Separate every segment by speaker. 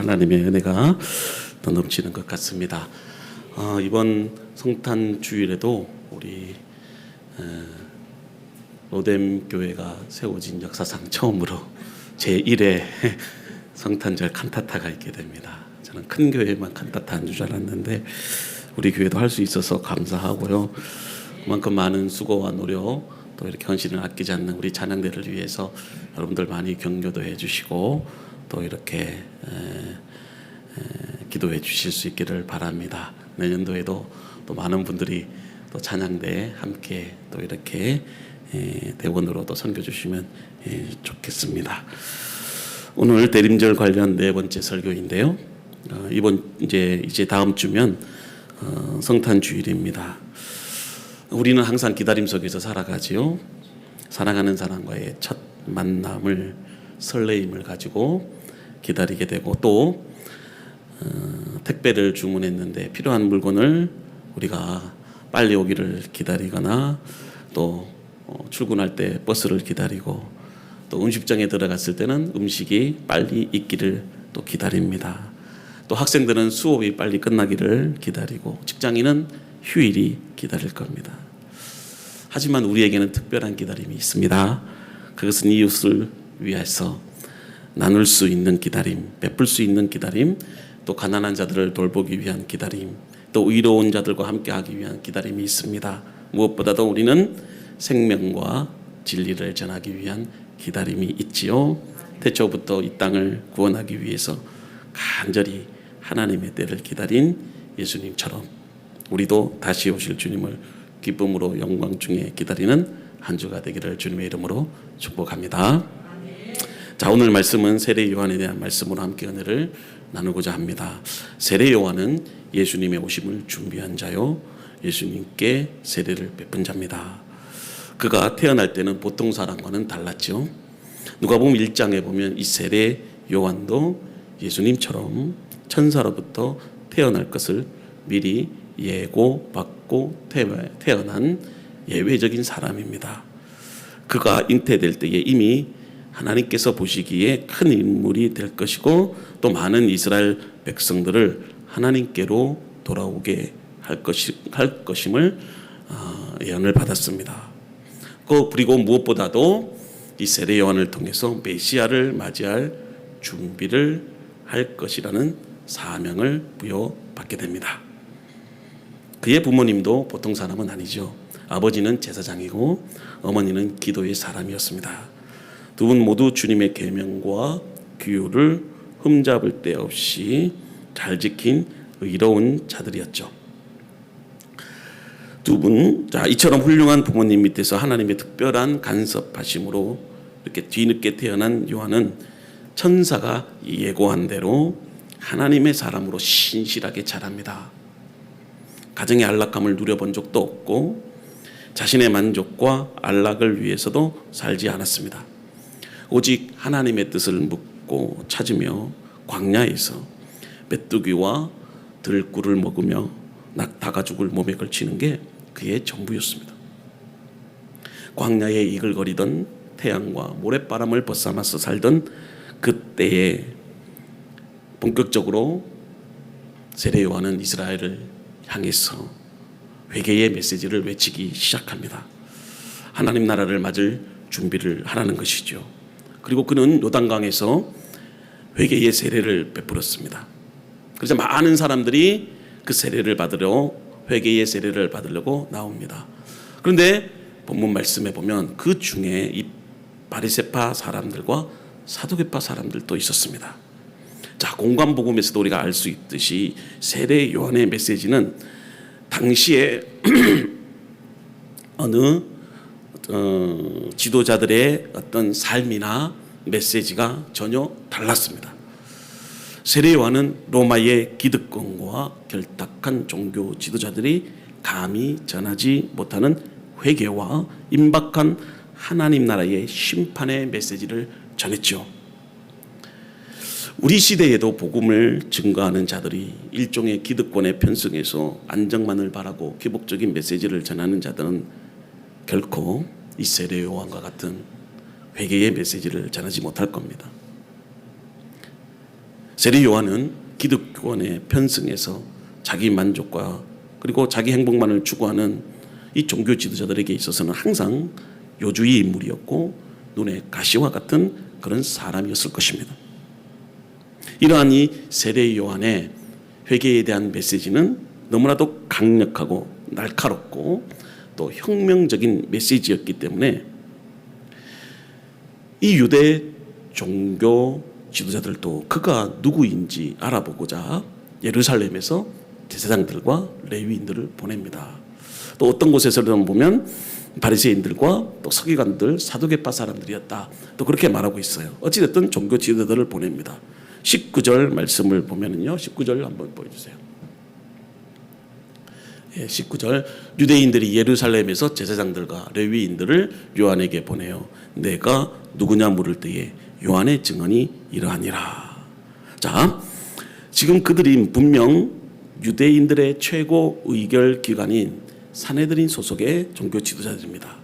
Speaker 1: 하나님의 은혜가 더 넘치는 것 같습니다. 이번 성탄 주일에도 우리 로뎀 교회가 세워진 역사상 처음으로 제1회 성탄절 칸타타가 있게 됩니다. 저는 큰 교회만 칸타타 한 줄 알았는데 우리 교회도 할 수 있어서 감사하고요. 그만큼 많은 수고와 노력 또 이렇게 헌신을 아끼지 않는 우리 찬양대를 위해서 여러분들 많이 격려도 해주시고 또 이렇게 기도해 주실 수 있기를 바랍니다. 내년도에도 또 많은 분들이 또 찬양대에 함께 또 이렇게 대원으로도 섬겨 주시면 좋겠습니다. 오늘 대림절 관련 네 번째 설교인데요. 이제 다음 주면 성탄 주일입니다. 우리는 항상 기다림 속에서 살아가지요. 사랑하는 사람과의 첫 만남을 설레임을 가지고 기다리게 되고 또 택배를 주문했는데 필요한 물건을 우리가 빨리 오기를 기다리거나 또 출근할 때 버스를 기다리고 또 음식점에 들어갔을 때는 음식이 빨리 익기를 또 기다립니다. 또 학생들은 수업이 빨리 끝나기를 기다리고 직장인은 휴일이 기다릴 겁니다. 하지만 우리에게는 특별한 기다림이 있습니다. 그것은 이웃을 위해서 나눌 수 있는 기다림, 베풀 수 있는 기다림, 또 가난한 자들을 돌보기 위한 기다림, 또 의로운 자들과 함께하기 위한 기다림이 있습니다. 무엇보다도 우리는 생명과 진리를 전하기 위한 기다림이 있지요. 태초부터 이 땅을 구원하기 위해서 간절히 하나님의 때를 기다린 예수님처럼 우리도 다시 오실 주님을 기쁨으로 영광 중에 기다리는 한 주가 되기를 주님의 이름으로 축복합니다. 자, 오늘 말씀은 세례 요한에 대한 말씀으로 함께 은혜를 나누고자 합니다. 세례 요한은 예수님의 오심을 준비한 자요, 예수님께 세례를 베푼 자입니다. 그가 태어날 때는 보통 사람과는 달랐죠. 누가복음 1장에 보면 이 세례 요한도 예수님처럼 천사로부터 태어날 것을 미리 예고받고 태어난 예외적인 사람입니다. 그가 잉태될 때에 이미 하나님께서 보시기에 큰 인물이 될 것이고 또 많은 이스라엘 백성들을 하나님께로 돌아오게 할 것임을 예언을 받았습니다. 그리고 무엇보다도 이 세례 요한을 통해서 메시아를 맞이할 준비를 할 것이라는 사명을 부여받게 됩니다. 그의 부모님도 보통 사람은 아니죠. 아버지는 제사장이고 어머니는 기도의 사람이었습니다. 두 분 모두 주님의 계명과 규율을 흠잡을 데 없이 잘 지킨 의로운 자들이었죠. 두 분, 이처럼 훌륭한 부모님 밑에서 하나님의 특별한 간섭하심으로 이렇게 뒤늦게 태어난 요한은 천사가 예고한 대로 하나님의 사람으로 신실하게 자랍니다. 가정의 안락함을 누려본 적도 없고 자신의 만족과 안락을 위해서도 살지 않았습니다. 오직 하나님의 뜻을 묻고 찾으며 광야에서 메뚜기와 들꿀을 먹으며 낙타가 죽을 몸에 걸치는 게 그의 전부였습니다. 광야에 이글거리던 태양과 모래바람을 벗삼아서 살던 그때에 본격적으로 세례 요한은 이스라엘을 향해서 회개의 메시지를 외치기 시작합니다. 하나님 나라를 맞을 준비를 하라는 것이죠. 그리고 그는 요단강에서 회개의 세례를 베풀었습니다. 그래서 많은 사람들이 그 세례를 받으려 회개의 세례를 받으려고 나옵니다. 그런데 본문 말씀에 보면 그 중에 이 바리새파 사람들과 사두개파 사람들도 있었습니다. 자, 공관복음에서도 우리가 알 수 있듯이 세례 요한의 메시지는 당시에 어느 지도자들의 어떤 삶이나 메시지가 전혀 달랐습니다. 세례 요한은 로마의 기득권과 결탁한 종교 지도자들이 감히 전하지 못하는 회개와 임박한 하나님 나라의 심판의 메시지를 전했죠. 우리 시대에도 복음을 증거하는 자들이 일종의 기득권에 편승해서 안정만을 바라고 기복적인 메시지를 전하는 자들은 결코 이 세례 요한과 같은 회개의 메시지를 전하지 못할 겁니다. 세례 요한은 기득권에 편승해서 자기 만족과 그리고 자기 행복만을 추구하는 이 종교 지도자들에게 있어서는 항상 요주의 인물이었고 눈에 가시와 같은 그런 사람이었을 것입니다. 이러한 이 세례 요한의 회개에 대한 메시지는 너무나도 강력하고 날카롭고 또 혁명적인 메시지였기 때문에 이 유대 종교 지도자들도 그가 누구인지 알아보고자 예루살렘에서 제사장들과 레위인들을 보냅니다. 또 어떤 곳에서는 보면 바리새인들과 또 서기관들, 사두개파 사람들이었다. 또 그렇게 말하고 있어요. 어찌됐든 종교 지도자들을 보냅니다. 19절 말씀을 보면은요. 19절 한번 보여주세요. 19절 유대인들이 예루살렘에서 제사장들과 레위인들을 요한에게 보내요. 내가 누구냐 물을 때에 요한의 증언이 이러하니라. 자, 지금 그들이 분명 유대인들의 최고 의결 기관인 산헤드린 소속의 종교 지도자들입니다.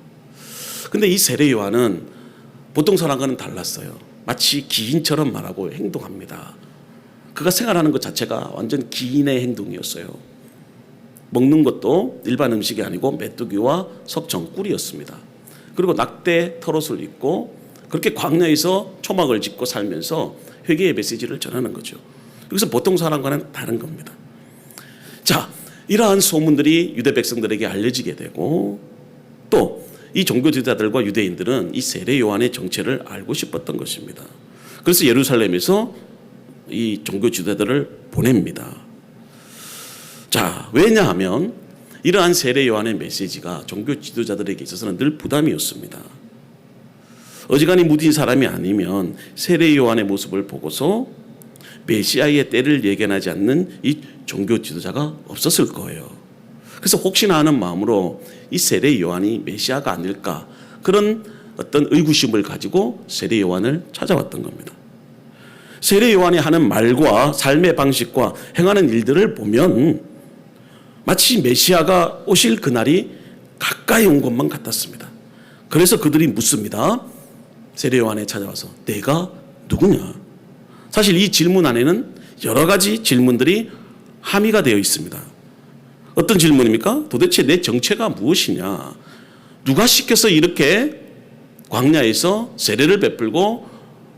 Speaker 1: 근데 이 세례 요한은 보통 사람과는 달랐어요. 마치 기인처럼 말하고 행동합니다. 그가 생활하는 것 자체가 완전 기인의 행동이었어요. 먹는 것도 일반 음식이 아니고 메뚜기와 석청, 꿀이었습니다. 그리고 낙대 털옷을 입고 그렇게 광야에서 초막을 짓고 살면서 회개의 메시지를 전하는 거죠. 그래서 보통 사람과는 다른 겁니다. 자, 이러한 소문들이 유대 백성들에게 알려지게 되고 또 이 종교 지도자들과 유대인들은 이 세례 요한의 정체를 알고 싶었던 것입니다. 그래서 예루살렘에서 이 종교 지도자들을 보냅니다. 자, 왜냐하면 이러한 세례 요한의 메시지가 종교 지도자들에게 있어서는 늘 부담이었습니다. 어지간히 무딘 사람이 아니면 세례 요한의 모습을 보고서 메시아의 때를 예견하지 않는 이 종교 지도자가 없었을 거예요. 그래서 혹시나 하는 마음으로 이 세례 요한이 메시아가 아닐까 그런 어떤 의구심을 가지고 세례 요한을 찾아왔던 겁니다. 세례 요한이 하는 말과 삶의 방식과 행하는 일들을 보면 마치 메시아가 오실 그날이 가까이 온 것만 같았습니다. 그래서 그들이 묻습니다. 세례 요한에 찾아와서 내가 누구냐? 사실 이 질문 안에는 여러 가지 질문들이 함의가 되어 있습니다. 어떤 질문입니까? 도대체 내 정체가 무엇이냐? 누가 시켜서 이렇게 광야에서 세례를 베풀고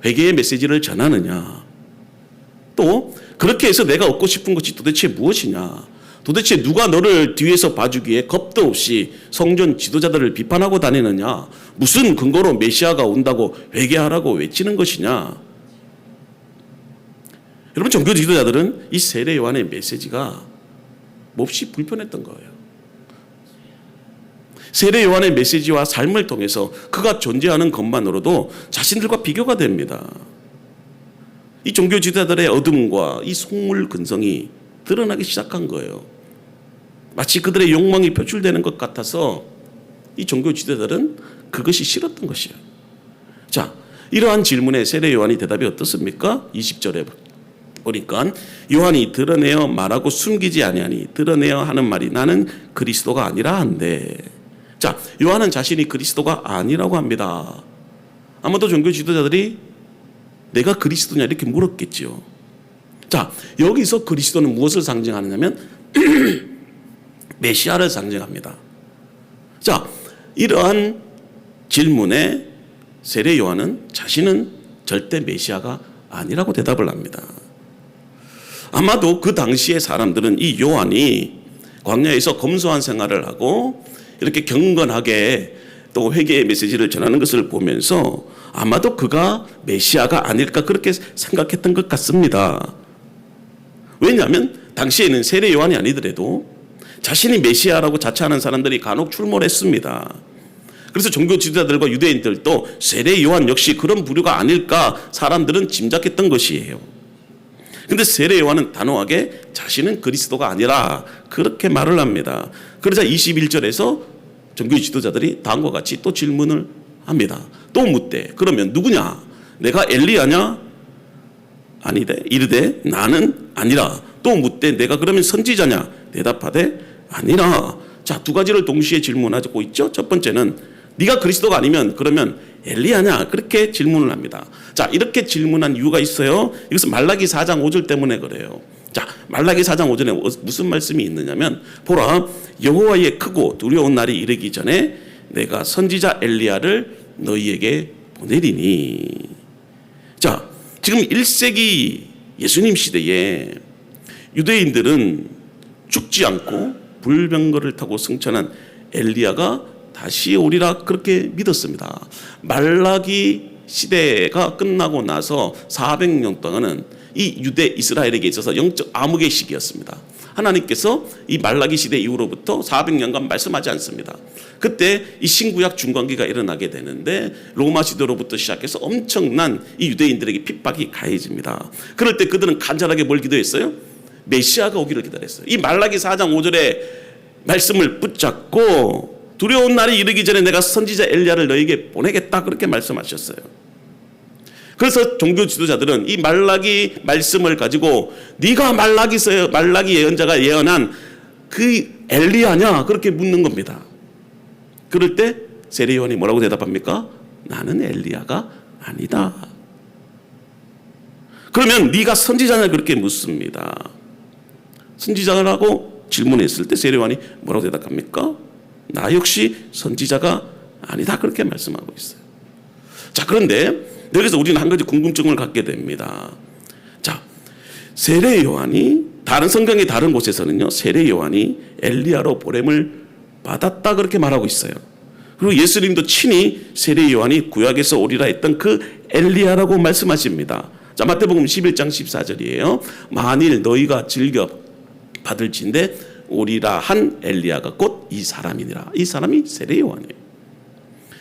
Speaker 1: 회개의 메시지를 전하느냐? 또 그렇게 해서 내가 얻고 싶은 것이 도대체 무엇이냐? 도대체 누가 너를 뒤에서 봐주기에 겁도 없이 성전 지도자들을 비판하고 다니느냐? 무슨 근거로 메시아가 온다고 회개하라고 외치는 것이냐? 여러분, 종교 지도자들은 이 세례 요한의 메시지가 몹시 불편했던 거예요. 세례 요한의 메시지와 삶을 통해서 그가 존재하는 것만으로도 자신들과 비교가 됩니다. 이 종교 지도자들의 어둠과 이 속물 근성이 드러나기 시작한 거예요. 마치 그들의 욕망이 표출되는 것 같아서 이 종교 지도자들은 그것이 싫었던 것이에요. 자, 이러한 질문에 세례 요한이 대답이 어떻습니까? 20절에 보니까 요한이 드러내어 말하고 숨기지 아니하니 드러내어 하는 말이 나는 그리스도가 아니라 한데. 자, 요한은 자신이 그리스도가 아니라고 합니다. 아마도 종교 지도자들이 내가 그리스도냐 이렇게 물었겠죠. 자, 여기서 그리스도는 무엇을 상징하느냐면 메시아를 상징합니다. 자, 이러한 질문에 세례 요한은 자신은 절대 메시아가 아니라고 대답을 합니다. 아마도 그 당시의 사람들은 이 요한이 광야에서 검소한 생활을 하고 이렇게 경건하게 또 회개의 메시지를 전하는 것을 보면서 아마도 그가 메시아가 아닐까 그렇게 생각했던 것 같습니다. 왜냐하면 당시에는 세례 요한이 아니더라도 자신이 메시아라고 자처하는 사람들이 간혹 출몰했습니다. 그래서 종교 지도자들과 유대인들도 세례 요한 역시 그런 부류가 아닐까 사람들은 짐작했던 것이에요. 근데 세례 요한은 단호하게 자신은 그리스도가 아니라 그렇게 말을 합니다. 그러자 21절에서 종교 지도자들이 다음과 같이 또 질문을 합니다. 또 묻되 그러면 누구냐? 내가 엘리야냐? 아니되 이르되 나는 아니라. 또 묻되 내가 그러면 선지자냐? 대답하되 아니라. 자, 두 가지를 동시에 질문하고 있죠. 첫 번째는 네가 그리스도가 아니면 그러면 엘리야냐? 그렇게 질문을 합니다. 자, 이렇게 질문한 이유가 있어요. 이것은 말라기 4장 5절 때문에 그래요. 자, 말라기 4장 5절에 무슨 말씀이 있느냐면, 보라, 여호와의 크고 두려운 날이 이르기 전에 내가 선지자 엘리야를 너희에게 보내리니. 자, 지금 1세기 예수님 시대에 유대인들은 죽지 않고 불병거를 타고 승천한 엘리야가 다시 오리라 그렇게 믿었습니다. 말라기 시대가 끝나고 나서 400년 동안은 이 유대 이스라엘에게 있어서 영적 암흑의 시기였습니다. 하나님께서 이 말라기 시대 이후로부터 400년간 말씀하지 않습니다. 그때 이 신구약 중간기가 일어나게 되는데 로마 시대로부터 시작해서 엄청난 이 유대인들에게 핍박이 가해집니다. 그럴 때 그들은 간절하게 뭘 기도했어요? 메시아가 오기를 기다렸어요. 이 말라기 4장 5절의 말씀을 붙잡고 두려운 날이 이르기 전에 내가 선지자 엘리야를 너에게 보내겠다 그렇게 말씀하셨어요. 그래서 종교 지도자들은 이 말라기 말씀을 가지고 네가 말라기 예언자가 예언한 그 엘리야냐 그렇게 묻는 겁니다. 그럴 때 세례 요한이 뭐라고 대답합니까? 나는 엘리야가 아니다. 그러면 네가 선지자냐 그렇게 묻습니다. 선지자라고 질문했을 때 세례 요한이 뭐라고 대답합니까? 나 역시 선지자가 아니다 그렇게 말씀하고 있어요. 자, 그런데 여기서 우리는 한 가지 궁금증을 갖게 됩니다. 자, 세례 요한이 다른 성경의 다른 곳에서는요, 세례 요한이 엘리야로 보냄을 받았다 그렇게 말하고 있어요. 그리고 예수님도 친히 세례 요한이 구약에서 오리라 했던 그 엘리야라고 말씀하십니다. 자, 마태복음 11장 14절이에요. 만일 너희가 즐겨 받을진대 오리라 한 엘리야가 곧 이 사람이니라. 이 사람이 세례 요한이에요.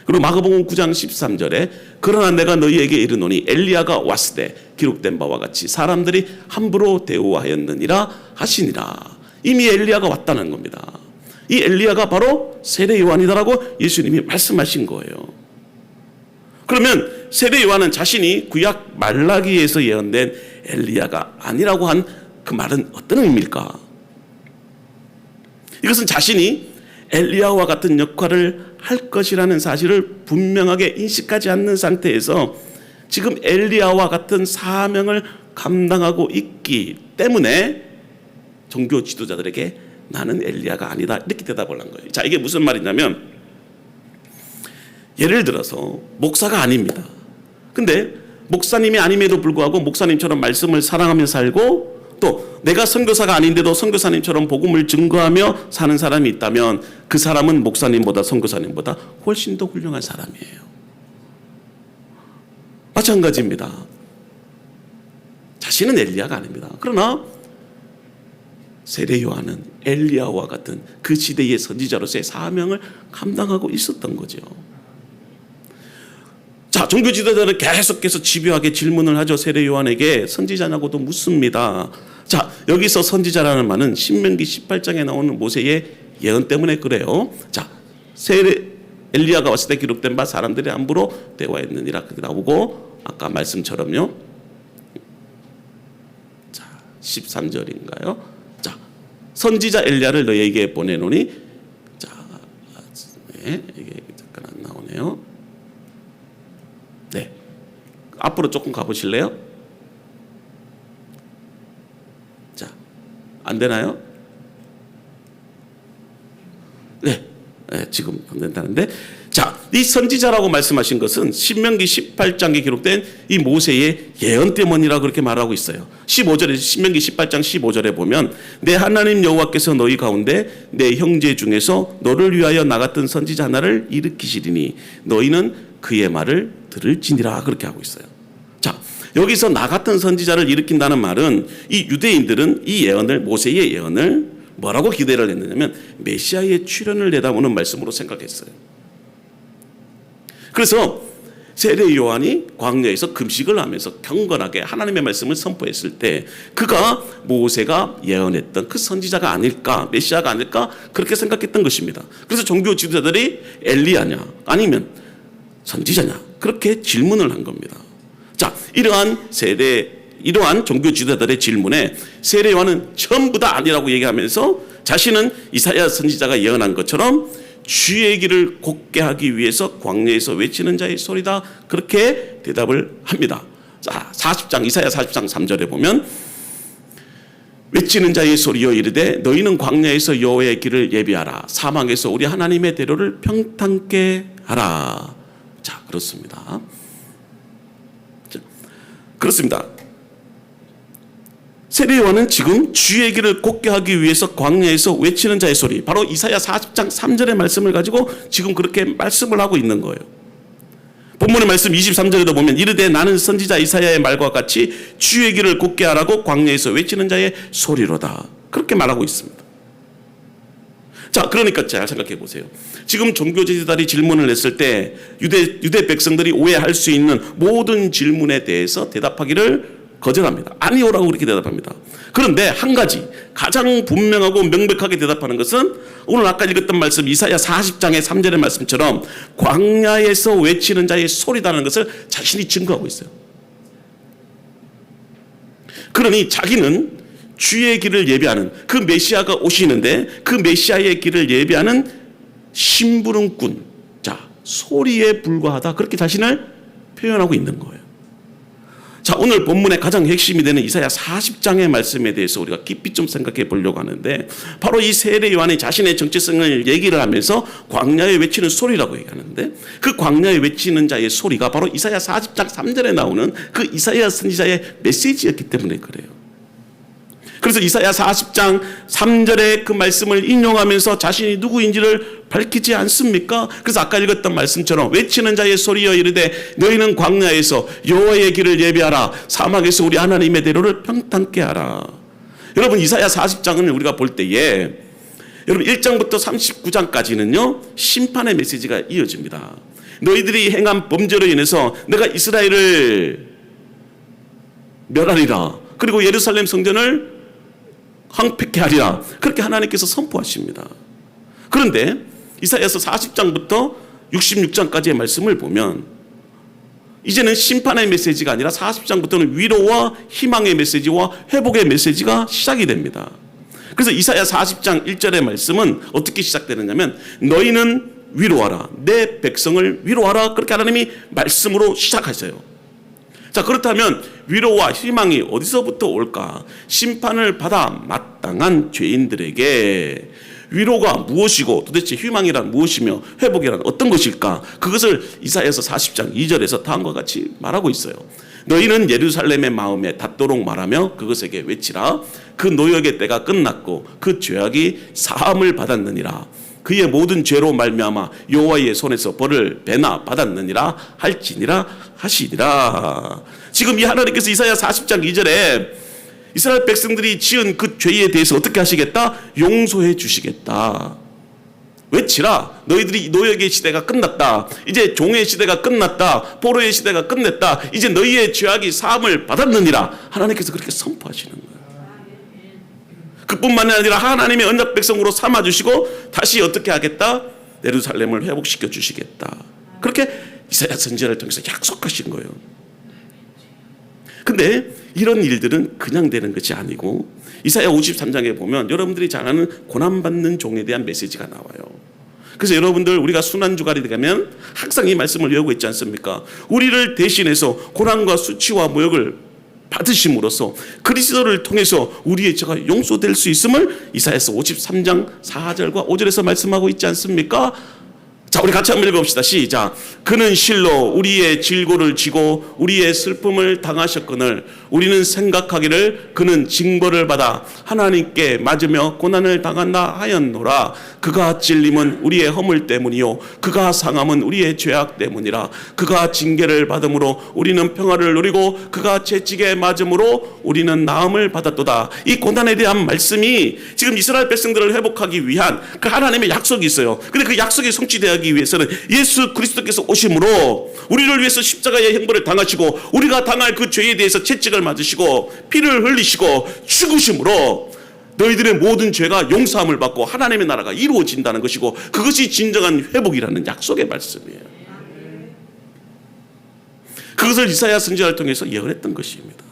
Speaker 1: 그리고 마가복음 9장 13절에 그러나 내가 너희에게 이르노니 엘리야가 왔을 때 기록된 바와 같이 사람들이 함부로 대우하였느니라 하시니라. 이미 엘리야가 왔다는 겁니다. 이 엘리야가 바로 세례 요한이다라고 예수님이 말씀하신 거예요. 그러면 세례 요한은 자신이 구약 말라기에서 예언된 엘리야가 아니라고 한 그 말은 어떤 의미일까? 이것은 자신이 엘리야와 같은 역할을 할 것이라는 사실을 분명하게 인식하지 않는 상태에서 지금 엘리야와 같은 사명을 감당하고 있기 때문에 종교 지도자들에게 나는 엘리야가 아니다 이렇게 대답을 한 거예요. 자, 이게 무슨 말이냐면 예를 들어서 목사가 아닙니다. 근데 목사님이 아님에도 불구하고 목사님처럼 말씀을 사랑하며 살고 또 내가 선교사가 아닌데도 선교사님처럼 복음을 증거하며 사는 사람이 있다면 그 사람은 목사님보다 선교사님보다 훨씬 더 훌륭한 사람이에요. 마찬가지입니다. 자신은 엘리야가 아닙니다. 그러나 세례 요한은 엘리야와 같은 그 시대의 선지자로서의 사명을 감당하고 있었던 거죠. 자, 종교 지도자들은 계속해서 집요하게 질문을 하죠. 세례 요한에게 선지자냐고도 묻습니다. 자, 여기서 선지자라는 말은 신명기 18장에 나오는 모세의 예언 때문에 그래요. 자, 엘리야가 왔을 때 기록된 바 사람들이 함부로 대화했느니라 그렇게 나오고 아까 말씀처럼요. 자, 13절인가요? 자, 선지자 엘리야를 너희에게 보내노니 자, 네, 이게 잠깐 안 나오네요. 네, 앞으로 조금 가보실래요? 자, 안 되나요? 네, 지금 안 된다는데, 자, 이 선지자라고 말씀하신 것은 신명기 18장에 기록된 이 모세의 예언 때문이라 그렇게 말하고 있어요. 15절에 신명기 18장 15절에 보면 내 하나님 여호와께서 너희 가운데 내 형제 중에서 너를 위하여 나 같은 선지자 하나를 일으키시리니 너희는 그의 말을 들을지니라 그렇게 하고 있어요. 자, 여기서 나 같은 선지자를 일으킨다는 말은 이 유대인들은 이 예언을 모세의 예언을 뭐라고 기대를 했느냐면 메시아의 출현을 내다보는 말씀으로 생각했어요. 그래서 세례 요한이 광야에서 금식을 하면서 경건하게 하나님의 말씀을 선포했을 때 그가 모세가 예언했던 그 선지자가 아닐까, 메시아가 아닐까 그렇게 생각했던 것입니다. 그래서 종교 지도자들이 엘리야냐 아니면 선지자냐 그렇게 질문을 한 겁니다. 자, 이러한 종교 지도자들의 질문에 세례 요한은 전부 다 아니라고 얘기하면서 자신은 이사야 선지자가 예언한 것처럼 주의 길을 곱게 하기 위해서 광야에서 외치는 자의 소리다. 그렇게 대답을 합니다. 자, 40장 이사야 40장 3절에 보면 외치는 자의 소리여 이르되 너희는 광야에서 여호와의 길을 예비하라. 사막에서 우리 하나님의 대로를 평탄케 하라. 자, 그렇습니다. 자, 그렇습니다. 세례요한은 지금 주의 길을 곱게 하기 위해서 광야에서 외치는 자의 소리, 바로 이사야 40장 3절의 말씀을 가지고 지금 그렇게 말씀을 하고 있는 거예요. 본문의 말씀 23절에도 보면 이르되 나는 선지자 이사야의 말과 같이 주의 길을 곱게 하라고 광야에서 외치는 자의 소리로다. 그렇게 말하고 있습니다. 자, 그러니까 잘 생각해 보세요. 지금 종교 지도자들이 질문을 했을 때 유대 백성들이 오해할 수 있는 모든 질문에 대해서 대답하기를 거절합니다. 아니오라고 그렇게 대답합니다. 그런데 한 가지 가장 분명하고 명백하게 대답하는 것은 오늘 아까 읽었던 말씀 이사야 40장의 3절의 말씀처럼 광야에서 외치는 자의 소리다는 것을 자신이 증거하고 있어요. 그러니 자기는 주의 길을 예비하는 그 메시아가 오시는데 그 메시아의 길을 예비하는 심부름꾼, 자, 소리에 불과하다, 그렇게 자신을 표현하고 있는 거예요. 자, 오늘 본문의 가장 핵심이 되는 이사야 40장의 말씀에 대해서 우리가 깊이 좀 생각해 보려고 하는데, 바로 이 세례 요한이 자신의 정체성을 얘기를 하면서 광야에 외치는 소리라고 얘기하는데, 그 광야에 외치는 자의 소리가 바로 이사야 40장 3절에 나오는 그 이사야 선지자의 메시지였기 때문에 그래요. 그래서 이사야 40장 3절의 그 말씀을 인용하면서 자신이 누구인지를 밝히지 않습니까? 그래서 아까 읽었던 말씀처럼 외치는 자의 소리여 이르되 너희는 광야에서 여호와의 길을 예비하라. 사막에서 우리 하나님의 대로를 평탄케 하라. 여러분, 이사야 40장을 우리가 볼 때에 여러분 1장부터 39장까지는요 심판의 메시지가 이어집니다. 너희들이 행한 범죄로 인해서 내가 이스라엘을 멸하리라. 그리고 예루살렘 성전을 황폐케 하리라. 그렇게 하나님께서 선포하십니다. 그런데 이사야서 40장부터 66장까지의 말씀을 보면 이제는 심판의 메시지가 아니라 40장부터는 위로와 희망의 메시지와 회복의 메시지가 시작이 됩니다. 그래서 이사야 40장 1절의 말씀은 어떻게 시작되느냐면 너희는 위로하라. 내 백성을 위로하라. 그렇게 하나님이 말씀으로 시작하세요. 자, 그렇다면 위로와 희망이 어디서부터 올까? 심판을 받아 마땅한 죄인들에게 위로가 무엇이고 도대체 희망이란 무엇이며 회복이란 어떤 것일까? 그것을 이사야서 40장 2절에서 다음과 같이 말하고 있어요. 너희는 예루살렘의 마음에 닿도록 말하며 그것에게 외치라. 그 노역의 때가 끝났고 그 죄악이 사함을 받았느니라. 그의 모든 죄로 말미암아 여호와의 손에서 벌을 배나 받았느니라 할지니라 하시니라. 지금 이 하나님께서 이사야 40장 2절에 이스라엘 백성들이 지은 그 죄에 대해서 어떻게 하시겠다? 용서해 주시겠다. 외치라. 너희들이 노역의 시대가 끝났다. 이제 종의 시대가 끝났다. 포로의 시대가 끝냈다. 이제 너희의 죄악이 사함을 받았느니라. 하나님께서 그렇게 선포하시는 거예요. 그뿐만이 아니라 하나님의 언약 백성으로 삼아주시고 다시 어떻게 하겠다? 예루살렘을 회복시켜 주시겠다. 그렇게 이사야 선지자를 통해서 약속하신 거예요. 근데 이런 일들은 그냥 되는 것이 아니고 이사야 53장에 보면 여러분들이 잘 아는 고난받는 종에 대한 메시지가 나와요. 그래서 여러분들 우리가 순환주간이 되면 항상 이 말씀을 외우고 있지 않습니까? 우리를 대신해서 고난과 수치와 모욕을 받으심으로써 그리스도를 통해서 우리의 죄가 용서될 수 있음을 이사야서 53장 4절과 5절에서 말씀하고 있지 않습니까? 자, 우리 같이 한번 읽어봅시다. 시작. 그는 실로 우리의 질고를 지고 우리의 슬픔을 당하셨거늘 우리는 생각하기를 그는 징벌을 받아 하나님께 맞으며 고난을 당한다 하였노라. 그가 찔림은 우리의 허물 때문이요 그가 상함은 우리의 죄악 때문이라. 그가 징계를 받음으로 우리는 평화를 누리고 그가 채찍에 맞음으로 우리는 나음을 받았도다. 이 고난에 대한 말씀이 지금 이스라엘 백성들을 회복하기 위한 그 하나님의 약속이 있어요. 근데 그 약속이 성취되기 위해서는 예수 그리스도께서 오심으로 우리를 위해서 십자가의 형벌을 당하시고 우리가 당할 그 죄에 대해서 채찍을 맞으시고 피를 흘리시고 죽으심으로 너희들의 모든 죄가 용서함을 받고 하나님의 나라가 이루어진다는 것이고 그것이 진정한 회복이라는 약속의 말씀이에요. 그것을 이사야 선지자를 통해서 예언했던 것입니다.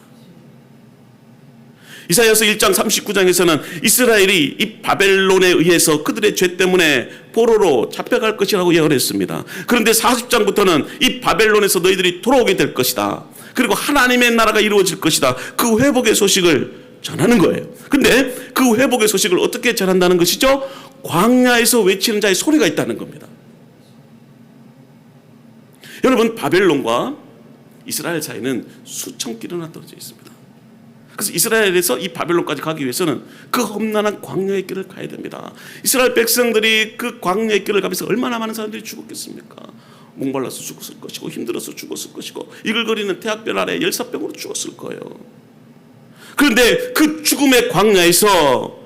Speaker 1: 이사야서 1장 39장에서는 이스라엘이 이 바벨론에 의해서 그들의 죄 때문에 포로로 잡혀갈 것이라고 예언을 했습니다. 그런데 40장부터는 이 바벨론에서 너희들이 돌아오게 될 것이다. 그리고 하나님의 나라가 이루어질 것이다. 그 회복의 소식을 전하는 거예요. 근데 그 회복의 소식을 어떻게 전한다는 것이죠? 광야에서 외치는 자의 소리가 있다는 겁니다. 여러분, 바벨론과 이스라엘 사이는 수천 킬로나 떨어져 있습니다. 그래서 이스라엘에서 이 바벨론까지 가기 위해서는 그 험난한 광야의 길을 가야 됩니다. 이스라엘 백성들이 그 광야의 길을 가면서 얼마나 많은 사람들이 죽었겠습니까? 목말라서 죽었을 것이고, 힘들어서 죽었을 것이고, 이글거리는 태학별 아래 열사병으로 죽었을 거예요. 그런데 그 죽음의 광야에서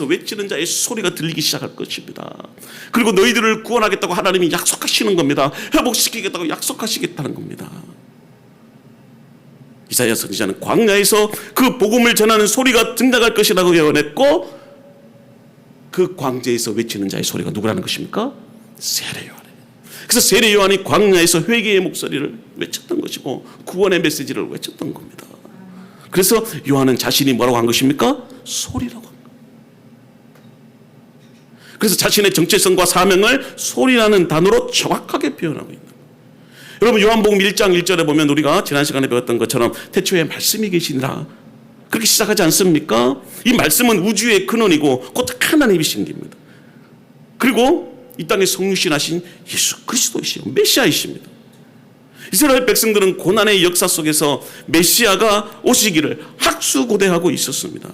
Speaker 1: 외치는 자의 소리가 들리기 시작할 것입니다. 그리고 너희들을 구원하겠다고 하나님이 약속하시는 겁니다. 회복시키겠다고 약속하시겠다는 겁니다. 이사야 선지자는 광야에서 그 복음을 전하는 소리가 등장할 것이라고 예언했고, 그 광야에서 외치는 자의 소리가 누구라는 것입니까? 세례 요한. 그래서 세례 요한이 광야에서 회개의 목소리를 외쳤던 것이고 구원의 메시지를 외쳤던 겁니다. 그래서 요한은 자신이 뭐라고 한 것입니까? 소리라고 한 겁니다. 그래서 자신의 정체성과 사명을 소리라는 단어로 정확하게 표현하고 있는 거예요. 여러분, 요한복음 1장 1절에 보면 우리가 지난 시간에 배웠던 것처럼 태초에 말씀이 계시니라 그렇게 시작하지 않습니까? 이 말씀은 우주의 근원이고 곧 하나님이신 겁니다. 그리고 이 땅에 성육신하신 예수 그리스도이시고 메시아이십니다. 이스라엘 백성들은 고난의 역사 속에서 메시아가 오시기를 학수고대하고 있었습니다.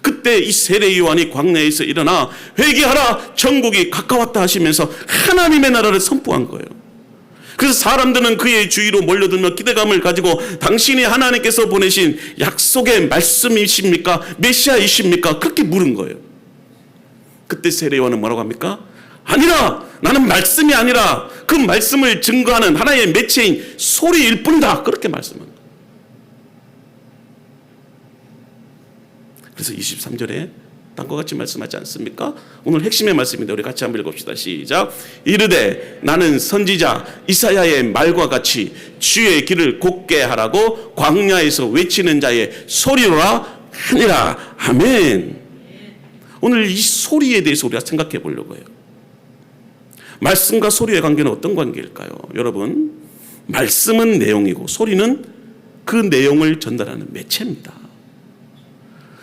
Speaker 1: 그때 이 세례 요한이 광야에서 일어나 회개하라 천국이 가까웠다 하시면서 하나님의 나라를 선포한 거예요. 그래서 사람들은 그의 주위로 몰려들며 기대감을 가지고 당신이 하나님께서 보내신 약속의 말씀이십니까? 메시아이십니까? 그렇게 물은 거예요. 그때 세례 요한은 뭐라고 합니까? 아니라, 나는 말씀이 아니라 그 말씀을 증거하는 하나의 매체인 소리일 뿐이다. 그렇게 말씀합니다. 그래서 23절에 딴 것 같이 말씀하지 않습니까? 오늘 핵심의 말씀인데 우리 같이 한번 읽읍시다. 시작. 이르되 나는 선지자 이사야의 말과 같이 주의 길을 곧게 하라고 광야에서 외치는 자의 소리로라 하니라. 아멘. 오늘 이 소리에 대해서 우리가 생각해 보려고 해요. 말씀과 소리의 관계는 어떤 관계일까요? 여러분, 말씀은 내용이고 소리는 그 내용을 전달하는 매체입니다.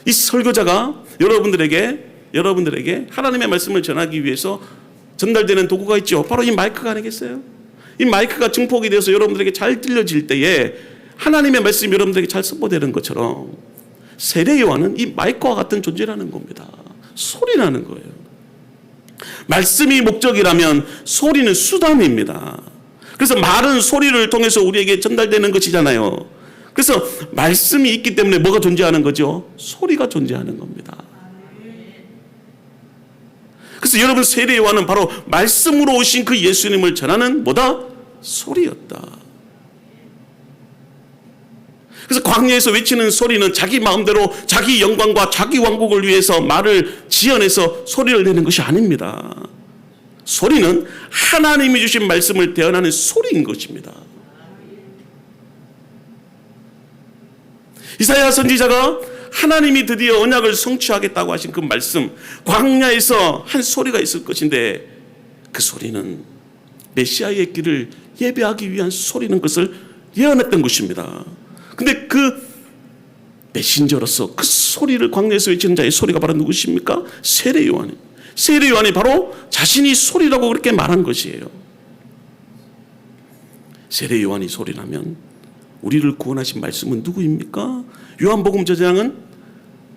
Speaker 1: 이 설교자가 여러분들에게 하나님의 말씀을 전하기 위해서 전달되는 도구가 있죠. 바로 이 마이크가 아니겠어요? 이 마이크가 증폭이 되어서 여러분들에게 잘 들려질 때에 하나님의 말씀이 여러분들에게 잘 선포되는 것처럼 세례 요한은 이 마이크와 같은 존재라는 겁니다. 소리라는 거예요. 말씀이 목적이라면 소리는 수단입니다. 그래서 말은 소리를 통해서 우리에게 전달되는 것이잖아요. 그래서 말씀이 있기 때문에 뭐가 존재하는 거죠? 소리가 존재하는 겁니다. 그래서 여러분, 세례 요한은 바로 말씀으로 오신 그 예수님을 전하는 뭐다? 소리였다. 그래서 광야에서 외치는 소리는 자기 마음대로 자기 영광과 자기 왕국을 위해서 말을 지어내서 소리를 내는 것이 아닙니다. 소리는 하나님이 주신 말씀을 대언하는 소리인 것입니다. 이사야 선지자가 하나님이 드디어 언약을 성취하겠다고 하신 그 말씀, 광야에서 한 소리가 있을 것인데 그 소리는 메시아의 길을 예배하기 위한 소리는 것을 예언했던 것입니다. 근데 그 메신저로서 그 소리를 광야에서 외치는 자의 소리가 바로 누구십니까? 세례 요한이. 세례 요한이 바로 자신이 소리라고 그렇게 말한 것이에요. 세례 요한이 소리라면 우리를 구원하신 말씀은 누구입니까? 요한복음 저장은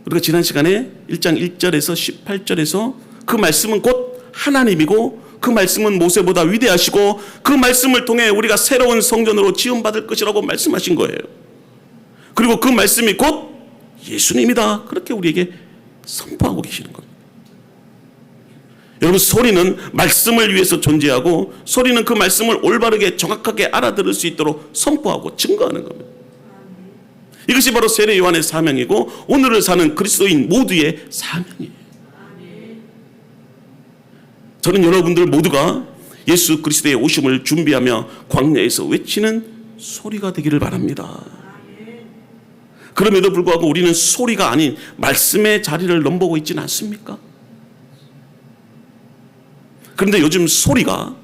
Speaker 1: 우리가 지난 시간에 1장 1절에서 18절에서 그 말씀은 곧 하나님이고 그 말씀은 모세보다 위대하시고 그 말씀을 통해 우리가 새로운 성전으로 지음받을 것이라고 말씀하신 거예요. 그리고 그 말씀이 곧 예수님이다. 그렇게 우리에게 선포하고 계시는 겁니다. 여러분, 소리는 말씀을 위해서 존재하고 소리는 그 말씀을 올바르게 정확하게 알아들을 수 있도록 선포하고 증거하는 겁니다. 이것이 바로 세례 요한의 사명이고 오늘을 사는 그리스도인 모두의 사명이에요. 저는 여러분들 모두가 예수 그리스도의 오심을 준비하며 광야에서 외치는 소리가 되기를 바랍니다. 그럼에도 불구하고 우리는 소리가 아닌 말씀의 자리를 넘보고 있지는 않습니까? 그런데 요즘 소리가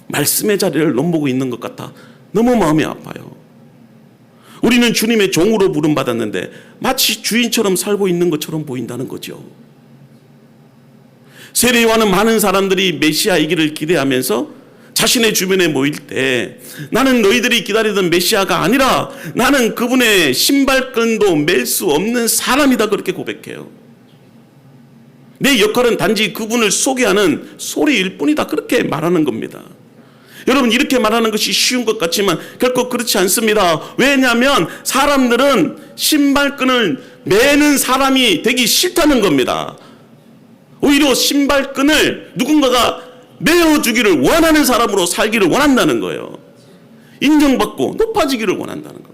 Speaker 1: 말씀의 자리를 넘보고 있는 것 같아 너무 마음이 아파요. 우리는 주님의 종으로 부름받았는데 마치 주인처럼 살고 있는 것처럼 보인다는 거죠. 세례 요한은 많은 사람들이 메시아이기를 기대하면서 자신의 주변에 모일 때 나는 너희들이 기다리던 메시아가 아니라 나는 그분의 신발끈도 맬 수 없는 사람이다, 그렇게 고백해요. 내 역할은 단지 그분을 소개하는 소리일 뿐이다, 그렇게 말하는 겁니다. 여러분, 이렇게 말하는 것이 쉬운 것 같지만 결코 그렇지 않습니다. 왜냐하면 사람들은 신발끈을 매는 사람이 되기 싫다는 겁니다. 오히려 신발끈을 누군가가 메어주기를 원하는 사람으로 살기를 원한다는 거예요. 인정받고 높아지기를 원한다는 겁니다.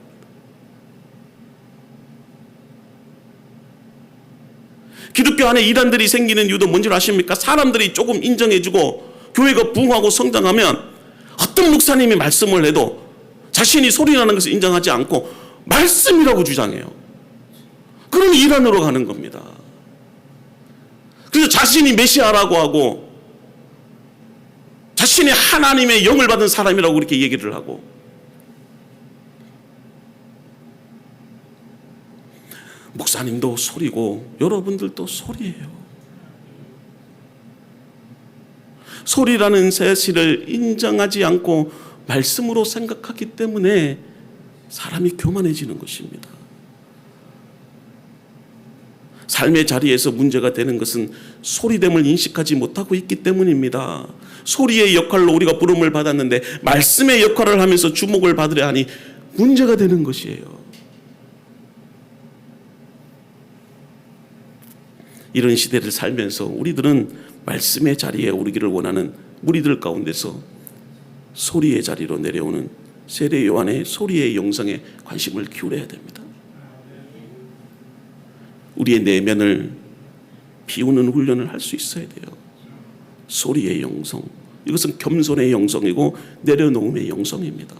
Speaker 1: 기독교 안에 이단들이 생기는 이유도 뭔지 아십니까? 사람들이 조금 인정해주고 교회가 부흥하고 성장하면 어떤 목사님이 말씀을 해도 자신이 소리나는 것을 인정하지 않고 말씀이라고 주장해요. 그럼 이단으로 가는 겁니다. 그래서 자신이 메시아라고 하고 자신이 하나님의 영을 받은 사람이라고 그렇게 얘기를 하고, 목사님도 소리고 여러분들도 소리예요. 소리라는 사실을 인정하지 않고 말씀으로 생각하기 때문에 사람이 교만해지는 것입니다. 삶의 자리에서 문제가 되는 것은 소리됨을 인식하지 못하고 있기 때문입니다. 소리의 역할로 우리가 부름을 받았는데 말씀의 역할을 하면서 주목을 받으려 하니 문제가 되는 것이에요. 이런 시대를 살면서 우리들은 말씀의 자리에 오르기를 원하는 무리들 가운데서 소리의 자리로 내려오는 세례 요한의 소리의 영성에 관심을 기울여야 됩니다. 우리의 내면을 비우는 훈련을 할 수 있어야 돼요. 소리의 영성, 이것은 겸손의 영성이고 내려놓음의 영성입니다.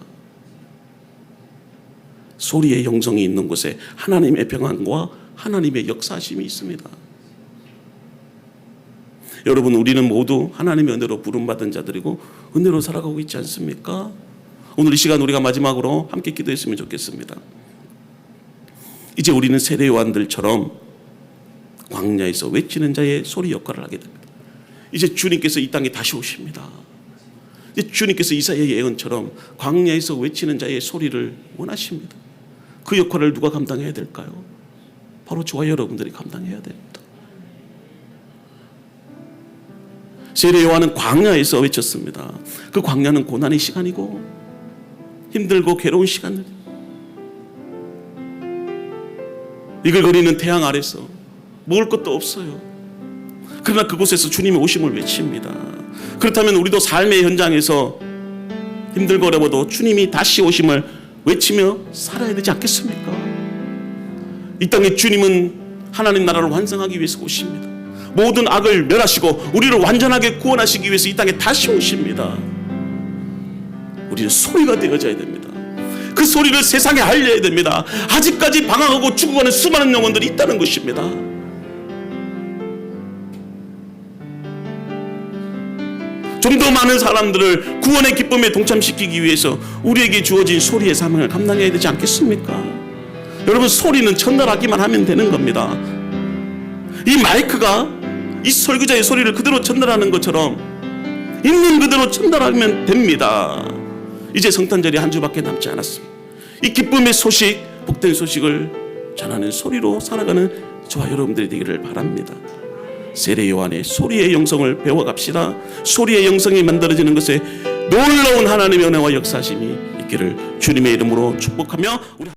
Speaker 1: 소리의 영성이 있는 곳에 하나님의 평안과 하나님의 역사하심이 있습니다. 여러분, 우리는 모두 하나님의 은혜로 부름받은 자들이고 은혜로 살아가고 있지 않습니까? 오늘 이 시간 우리가 마지막으로 함께 기도했으면 좋겠습니다. 이제 우리는 세례 요한들처럼 광야에서 외치는 자의 소리 역할을 하게 됩니다. 이제 주님께서 이 땅에 다시 오십니다. 이제 주님께서 이사야의 예언처럼 광야에서 외치는 자의 소리를 원하십니다. 그 역할을 누가 감당해야 될까요? 바로 저와 여러분들이 감당해야 됩니다. 세례 요한은 광야에서 외쳤습니다. 그 광야는 고난의 시간이고 힘들고 괴로운 시간들, 이글거리는 태양 아래서 먹을 것도 없어요. 그러나 그곳에서 주님의 오심을 외칩니다. 그렇다면 우리도 삶의 현장에서 힘들고 어려워도 주님이 다시 오심을 외치며 살아야 되지 않겠습니까? 이 땅에 주님은 하나님 나라를 완성하기 위해서 오십니다. 모든 악을 멸하시고 우리를 완전하게 구원하시기 위해서 이 땅에 다시 오십니다. 우리는 소리가 되어져야 됩니다. 그 소리를 세상에 알려야 됩니다. 아직까지 방황하고 죽어가는 수많은 영혼들이 있다는 것입니다. 좀 더 많은 사람들을 구원의 기쁨에 동참시키기 위해서 우리에게 주어진 소리의 사명을 감당해야 되지 않겠습니까? 여러분, 소리는 전달하기만 하면 되는 겁니다. 이 마이크가 이 설교자의 소리를 그대로 전달하는 것처럼 있는 그대로 전달하면 됩니다. 이제 성탄절이 한 주밖에 남지 않았습니다. 이 기쁨의 소식, 복된 소식을 전하는 소리로 살아가는 저와 여러분들이 되기를 바랍니다. 세례 요한의 소리의 영성을 배워갑시다. 소리의 영성이 만들어지는 것에 놀라운 하나님의 은혜와 역사심이 있기를 주님의 이름으로 축복하며 우리